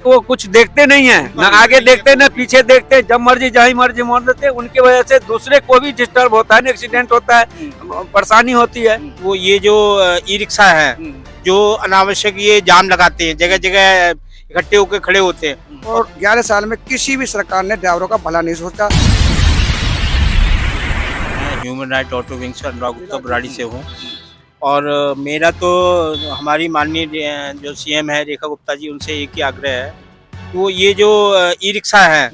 वो कुछ देखते नहीं है, ना आगे देखते ना पीछे देखते, जब मर्जी जहाँ मर्जी मोड़ देते। उनकी वजह से दूसरे को भी डिस्टर्ब होता है, एक्सीडेंट होता है, परेशानी होती है। वो ये जो ई रिक्शा है, जो अनावश्यक ये जाम लगाते हैं, जगह जगह इकट्ठे होकर खड़े होते हैं। और 11 साल में किसी भी सरकार ने ड्राइवरों का भला नहीं सोचा। ह्यूमन राइट ऑटो विंग से अनुराग गुप्ता बराड़ी से हूँ, और मेरा तो हमारी माननीय जो सीएम है रेखा गुप्ता जी, उनसे एक ही आग्रह है, वो ये जो ई रिक्शा है,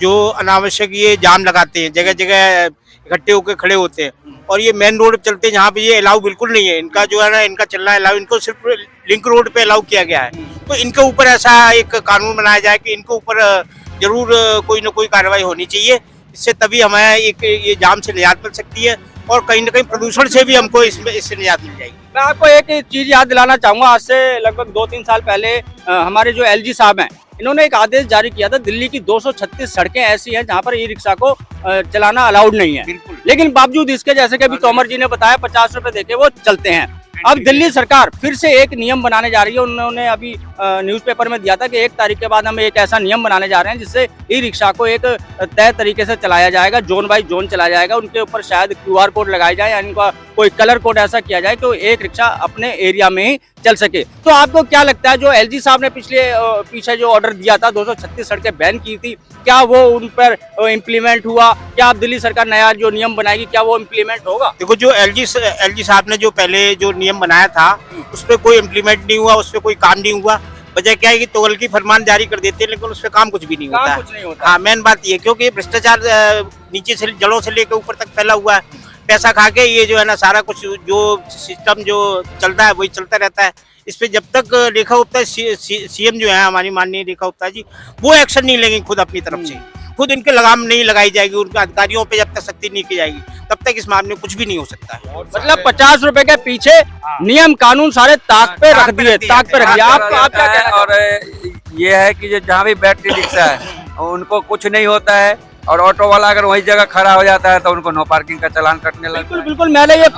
जो अनावश्यक ये जाम लगाते हैं, जगह जगह इकट्ठे होकर खड़े होते हैं, और ये मेन रोड पे चलते हैं जहाँ पे ये अलाउ बिल्कुल नहीं है। इनका जो है ना, इनका चलना अलाउ, इनको सिर्फ लिंक रोड पे अलाउ किया गया है। तो इनके ऊपर ऐसा एक कानून बनाया जाए कि इनके ऊपर जरूर कोई ना कोई कार्रवाई होनी चाहिए। इससे तभी हमें एक ये जाम से निजात मिल सकती है, और कहीं ना कहीं प्रदूषण से भी हमको इससे निजात मिल जाएगी। मैं आपको एक चीज याद दिलाना चाहूंगा। आज से लगभग 2-3 साल पहले हमारे जो एलजी साहब हैं, इन्होंने एक आदेश जारी किया था। दिल्ली की 236 सड़कें ऐसी हैं जहां पर ई रिक्शा को चलाना अलाउड नहीं है, लेकिन बावजूद इसके, जैसे कि अभी तोमर जी ने बताया, 50 रुपए देके वो चलते हैं। अब दिल्ली सरकार फिर से एक नियम बनाने जा रही है। उन्होंने अभी न्यूज़पेपर में दिया था कि 1 तारीख के बाद हम एक ऐसा नियम बनाने जा रहे हैं जिससे ई रिक्शा को एक तय तरीके से चलाया जाएगा, जोन बाई जोन चलाया जाएगा। उनके ऊपर शायद QR कोड लगाए जाए, यानी इनका कोई कलर कोड ऐसा किया जाए कि एक रिक्शा अपने एरिया में ही चल सके। तो आपको क्या लगता है, जो एलजी साहब ने पीछे जो ऑर्डर दिया था, 236 सड़कें बैन की थी, क्या वो उन पर इम्प्लीमेंट हुआ? क्या अब दिल्ली सरकार नया जो नियम बनाएगी, क्या वो इम्प्लीमेंट होगा? देखो, जो एलजी साहब ने जो पहले जो नियम बनाया था, उस पर कोई इम्प्लीमेंट नहीं हुआ, उस पर कोई काम नहीं हुआ। वजह क्या है कि तोगलकी फरमान जारी कर देते हैं, लेकिन उस पर काम कुछ भी नहीं होता। हाँ, मेन बात ये, क्योंकि भ्रष्टाचार नीचे से, जड़ों से लेकर ऊपर तक फैला हुआ है। पैसा खा के ये जो है ना, सारा कुछ जो सिस्टम जो चलता है वही चलता रहता है। इस पे जब तक रेखा गुप्ता सीएम जो है हमारी माननीय रेखा गुप्ता जी, वो एक्शन नहीं लेंगे खुद अपनी तरफ से, खुद इनके लगाम नहीं लगाई जाएगी, उनके अधिकारियों पे जब तक सख्ती नहीं की जाएगी, तब तक इस मामले में कुछ भी नहीं हो सकता है। मतलब 50 रुपए के पीछे नियम कानून सारे ताक पे रख दिए, ताक पे रख दिया। आप क्या कहते हैं? और ये है कि जहाँ भी बैटरी रिक्शा है उनको कुछ नहीं होता है, और ऑटो वाला अगर वही जगह खड़ा हो जाता है तो उनको नो पार्किंग का चालान कटने लगता है। बिल्कुल बिल्कुल, मैंने ये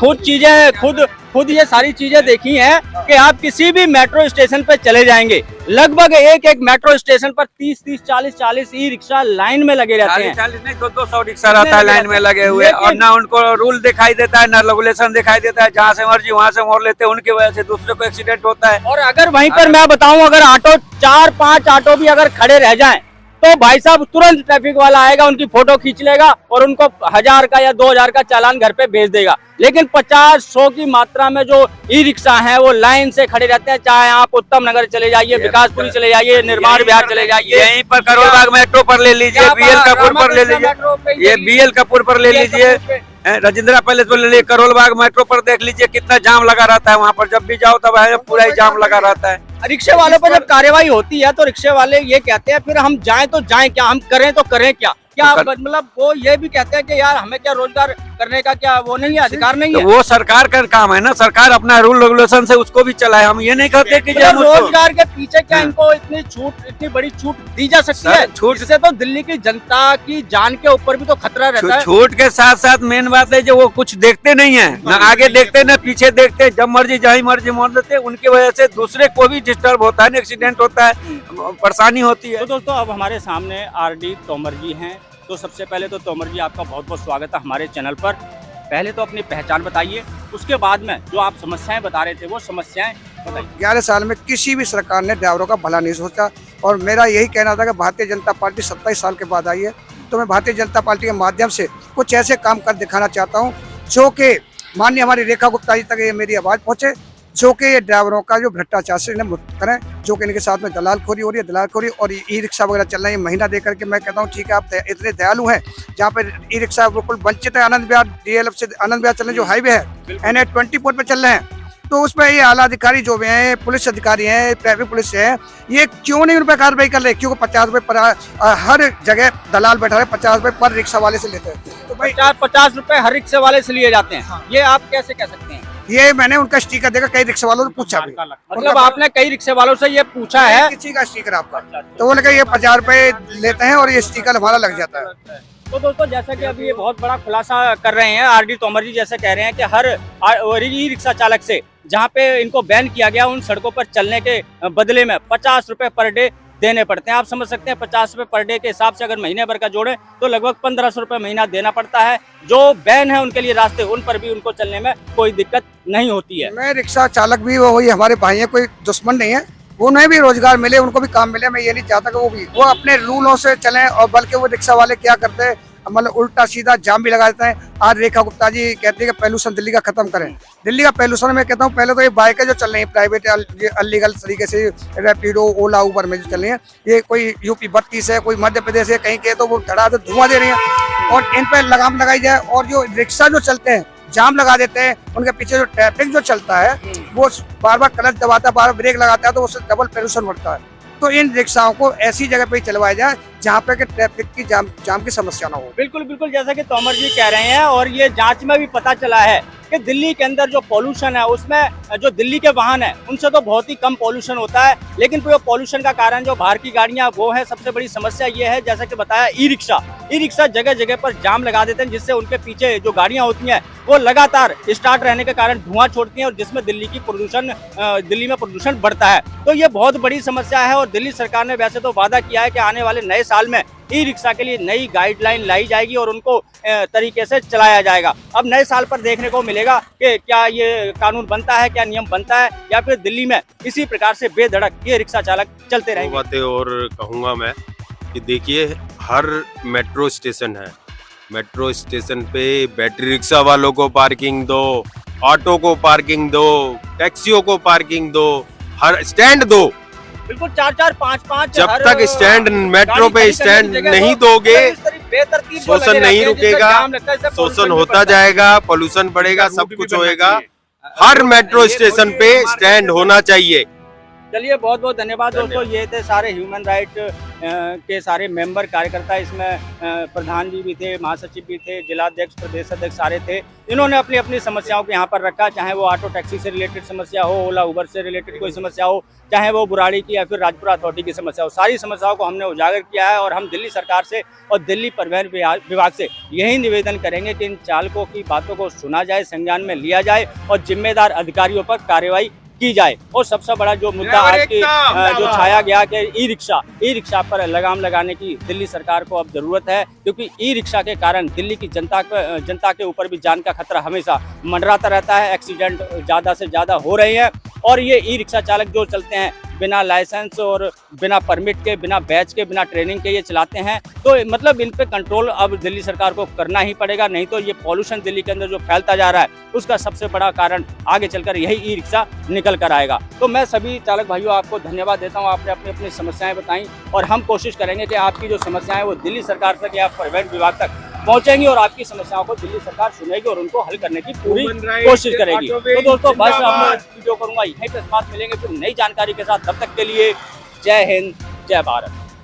खुद ये सारी चीजें देखी हैं कि आप किसी भी मेट्रो स्टेशन पे चले जाएंगे, लगभग एक मेट्रो स्टेशन पर 30-30, 40-40 ई रिक्शा लाइन में लगे रहते हैं। 40 नहीं, 200 रिक्शा रहता है लाइन में लगे हुए, और ना उनको रूल दिखाई देता है, ना रेगुलेशन दिखाई देता है। जहाँ से मर्जी वहाँ से मोड़ लेते हैं, उनकी वजह से दूसरे को एक्सीडेंट होता है। और अगर वहीं पर मैं बताऊं, अगर ऑटो 4-5 ऑटो भी अगर खड़े रह जाएं, तो भाई साहब तुरंत ट्रैफिक वाला आएगा, उनकी फोटो खींच लेगा और उनको 1000 का या 2000 का चालान घर पे भेज देगा। लेकिन 50-100 की मात्रा में जो ई रिक्शा है वो लाइन से खड़े रहते हैं। चाहे आप उत्तम नगर चले जाइए, विकासपुरी चले जाइए, निर्माण विहार चले जाइए, यहीं पर करोल बाग मेट्रो पर ले लीजिए, BL कपूर पर ले लीजिए, ये BL कपूर पर ले लीजिए, राजेंद्रा पैलेस पर ले लीजिए, करोल बाग मेट्रो पर देख लीजिए कितना जाम लगा रहता है। वहाँ पर जब भी जाओ तब पूरा ही जाम लगा रहता है। रिक्शे वालों पर जब कार्रवाई होती है तो रिक्शे वाले ये कहते हैं, फिर हम जाएं तो जाएं क्या, हम करें तो करें क्या? मतलब वो ये भी कहते हैं कि यार हमें क्या रोजगार करने का क्या वो नहीं है, अधिकार नहीं है? तो वो सरकार का काम है ना, सरकार अपना रूल रेगुलेशन से उसको भी चलाए। हम ये नहीं कहते कि तो रोजगार के पीछे क्या इनको इतनी बड़ी छूट दी जा सकती है? छूट से तो दिल्ली की जनता की जान के ऊपर भी तो खतरा रहता है। छूट के साथ साथ मेन बात है जो वो कुछ देखते नहीं है, ना आगे देखते ना पीछे देखते, जब मर्जी जहाँ मर्जी मोड़ देते। उनकी वजह से दूसरे को भी डिस्टर्ब होता है, एक्सीडेंट होता है, परेशानी होती है। तो दोस्तों, अब हमारे सामने RD तोमर जी हैं। तो सबसे पहले तो तोमर जी, आपका बहुत बहुत स्वागत है हमारे चैनल पर। पहले तो अपनी पहचान बताइए, उसके बाद में जो आप समस्याएं बता रहे थे वो समस्याएं बताइए। 11 साल में किसी भी सरकार ने ड्राइवरों का भला नहीं सोचा, और मेरा यही कहना था कि भारतीय जनता पार्टी 27 साल के बाद आई है, तो मैं भारतीय जनता पार्टी के माध्यम से कुछ ऐसे काम कर दिखाना चाहता हूँ जो कि माननीय हमारी रेखा गुप्ता जी तक ये मेरी आवाज़ पहुँचे, जो कि ये ड्राइवरों का जो भ्रष्टाचार से मुक्त करें, जो कि इनके साथ में दलालखोरी हो रही है, दलालखोरी और ई रिक्शा वगैरह चल रही है महीना दे करके। मैं कहता हूँ ठीक है, आप इतने दयालु हैं, जहाँ पे ई रिक्शा बिल्कुल वंचित है। आनंद विहार DLF से आनंद विहार चलने जो हाईवे है, NH-24 पे चल रहे हैं, तो उसमें ये आला अधिकारी जो भी हैं, पुलिस अधिकारी हैं, ट्रैफिक पुलिस है, ये क्यों नहीं उन पर कार्रवाई कर रहे? क्योंकि 50 रुपए पर हर जगह दलाल बैठा है, 50 रुपए पर रिक्शा वाले से लेते हैं। तो भाई 50 रुपए हर रिक्शे वाले से लिए जाते हैं। हाँ। ये आप कैसे कह सकते हैं? ये मैंने उनका स्टिकर देखा, कई रिक्शा वालों से पूछा भी। मतलब आपने कई रिक्शे वालों से ये पूछा है किसी का स्टिकर आपका, तो वो लगा ये 50 रुपए लेते हैं और ये स्टिकर हमारा लग जाता है। तो दोस्तों, जैसा कि अभी ये बहुत बड़ा खुलासा कर रहे हैं RD तोमर जी, जैसे कह रहे हैं कि हर ई रिक्शा चालक से, जहाँ पे इनको बैन किया गया, उन सड़कों पर चलने के बदले में 50 रुपए पर डे देने पड़ते हैं। आप समझ सकते हैं 50 रुपये पर डे के हिसाब से अगर महीने भर का जोड़े तो लगभग 1500 रुपये महीना देना पड़ता है। जो बैन है उनके लिए रास्ते, उन पर भी उनको चलने में कोई दिक्कत नहीं होती है। मैं रिक्शा चालक भी वही हमारे भाई हैं, कोई दुश्मन नहीं है, उन्हें भी रोजगार मिले, उनको भी काम मिले। मैं ये नहीं चाहता कि वो अपने रूलों से चलें, और बल्कि वो रिक्शा वाले क्या करते हैं, मतलब उल्टा सीधा जाम भी लगा देते हैं। आज रेखा गुप्ता जी कहते हैं कि पॉल्यूशन दिल्ली का खत्म करें। दिल्ली का पॉल्यूशन मैं कहता हूँ, पहले तो ये बाइकें जो चल रही हैं प्राइवेट अलीगल तरीके से, रैपिडो ओला उबर में जो चल रही है, ये कोई यूपी 32 है, कोई मध्य प्रदेश है, कहीं के तो वो धड़ाधड़ धुआं दे रही है। और इन पर लगाम लगाई जाए, और जो रिक्शा जो चलते हैं जाम लगा देते हैं, उनके पीछे जो ट्रैफिक जो चलता है वो बार बार क्लच दबाता है, बार बार ब्रेक लगाता है, तो उससे डबल पॉल्यूशन बढ़ता है। तो इन रिक्शाओं को ऐसी जगह पे ही चलवाया जाए जहाँ पे कि ट्रैफिक की जाम की समस्या ना हो। बिल्कुल बिल्कुल, जैसा कि तोमर जी कह रहे हैं, और ये जांच में भी पता चला है कि दिल्ली के अंदर जो पॉल्यूशन है उसमें जो दिल्ली के वाहन है उनसे तो बहुत ही कम पॉल्यूशन होता है, लेकिन वो पॉल्यूशन का कारण जो बाहर की गाड़ियां वो है। सबसे बड़ी समस्या ये है, जैसा कि बताया, ई रिक्शा जगह जगह पर जाम लगा देते हैं, जिससे उनके पीछे जो गाड़ियां होती हैं वो लगातार स्टार्ट रहने के कारण धुआं छोड़ती हैं, और जिसमें दिल्ली में प्रदूषण बढ़ता है। तो ये बहुत बड़ी समस्या है, और दिल्ली सरकार ने वैसे तो वादा किया है कि आने वाले नए साल में ई रिक्शा के लिए नई गाइडलाइन लाई जाएगी और उनको तरीके से चलाया जाएगा। अब नए साल पर देखने को मिलेगा कि क्या ये कानून बनता है, क्या नियम बनता है, या फिर दिल्ली में इसी प्रकार से बेधड़क ये रिक्शा चालक चलते रहेंगे। बातें और कहूँगा मैं कि देखिए, हर मेट्रो स्टेशन है, मेट्रो स्टेशन पे बैटरी रिक्शा वालों को पार्किंग दो, ऑटो को पार्किंग दो, टैक्सियों को पार्किंग दो, हर स्टैंड दो। बिल्कुल 4-4, 5-5 जब तक स्टैंड मेट्रो पे स्टैंड नहीं दोगे, शोषण नहीं रुकेगा, शोषण होता जाएगा, पोल्यूशन बढ़ेगा, सब कुछ होएगा। हर मेट्रो स्टेशन पे स्टैंड होना चाहिए। चलिए, बहुत बहुत धन्यवाद दोस्तों। ये थे सारे ह्यूमन राइट के सारे मेंबर, कार्यकर्ता। इसमें प्रधान जी भी थे, महासचिव भी थे, जिलाध्यक्ष, प्रदेश अध्यक्ष सारे थे। इन्होंने अपनी अपनी समस्याओं को यहाँ पर रखा, चाहे वो ऑटो टैक्सी से रिलेटेड समस्या हो, ओला उबर से रिलेटेड कोई समस्या हो, चाहे वो बुराड़ी की या फिर राजपुरा अथॉरिटी की समस्या हो। सारी समस्याओं को हमने उजागर किया है, और हम दिल्ली सरकार से और दिल्ली परिवहन विभाग से यही निवेदन करेंगे कि इन चालकों की बातों को सुना जाए, संज्ञान में लिया जाए, और जिम्मेदार अधिकारियों पर कार्रवाई की जाए। और सबसे बड़ा जो मुद्दा आज की जो छाया गया कि ई रिक्शा पर लगाम लगाने की दिल्ली सरकार को अब जरूरत है, क्योंकि ई रिक्शा के कारण दिल्ली की जनता के ऊपर भी जान का खतरा हमेशा मंडराता रहता है। एक्सीडेंट ज़्यादा से ज़्यादा हो रहे हैं, और ये ई रिक्शा चालक जो चलते हैं बिना लाइसेंस और बिना परमिट के, बिना बैच के, बिना ट्रेनिंग के ये चलाते हैं, तो मतलब इन पे कंट्रोल अब दिल्ली सरकार को करना ही पड़ेगा। नहीं तो ये पॉल्यूशन दिल्ली के अंदर जो फैलता जा रहा है उसका सबसे बड़ा कारण आगे चलकर यही ई रिक्शा निकल कर आएगा। तो मैं सभी चालक भाइयों आपको धन्यवाद देता हूँ, आपने अपनी अपनी समस्याएं बताई, और हम कोशिश करेंगे कि आपकी जो समस्याएं वो दिल्ली सरकार तक या परिवहन विभाग तक पहुंचेंगी, और आपकी समस्याओं को दिल्ली सरकार सुनेगी और उनको हल करने की पूरी कोशिश करेगी। तो दोस्तों, बस मैं वीडियो करूंगा यहीं पे, बात मिलेंगे फिर नई जानकारी के साथ। तब तक के लिए जय हिंद, जय भारत।